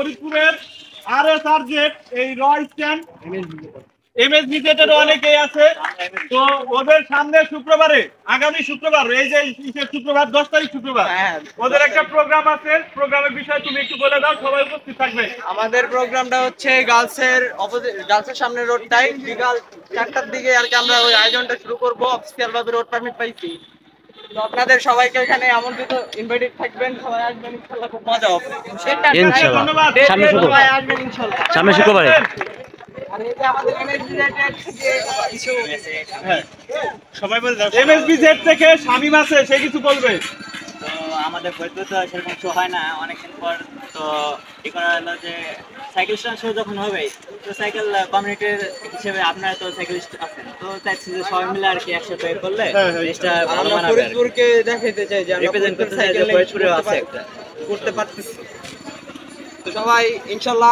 ফরিদপুরের RSRZ এই রয়স্ট্যান্ড MSBZ-এর অনেকেই আছে। তো ওদের সামনে শুক্রবারে, আগামী শুক্রবার, এই যে শুক্রবার 10 তারিখ শুক্রবার, ওদের একটা প্রোগ্রাম আছে। প্রোগ্রামের বিষয়ে তুমি একটু বলে দাও, সবাই উপস্থিত থাকবে। আমাদের প্রোগ্রামটা হচ্ছে গার্লসের সামনে রোড টাইম বিকাল 4টার দিকে আর কি আমরা ওই আয়োজনটা শুরু করব। অফিসিয়াল ভাবে রোড পারমিট পাইছি। তো আপনাদের সবাইকে এখানে আমন্ত্রিত, ইনভাইটেড থাকবেন, সবাই আসবেন, ইনশাআল্লাহ খুব মজা হবে। ইনশাআল্লাহ ধন্যবাদ। সবাই আসবেন ইনশাআল্লাহ। সামনে শুক্রবারে। আর এই যে আমাদের MSBZ থেকে কিছু সবাই বলে দাও। MSBZ থেকে শামীম আছে, সে কিছু বলবে। তো আমাদের ফরিদপুর তো সেরকম শো হয় না অনেকদিন পর। তো এখানে হলো যে সাইকেল স্ট্যান্ড শো যখন হবে, তো সাইকেল কমিউনিটির হিসেবে আপনারা তো সাইকেলিস্ট আছেন, তো চাইছি যে সবাই মিলে আর কি একসাথে করলে জিনিসটা ভালো আমরা মানাবে। ফরিদপুরকে দেখাইতে চাই যে আমরা রিপ্রেজেন্ট করতে চাই যে ফরিদপুরে আছে একটা করতে পারতেছি। তো সবাই ইনশাআল্লাহ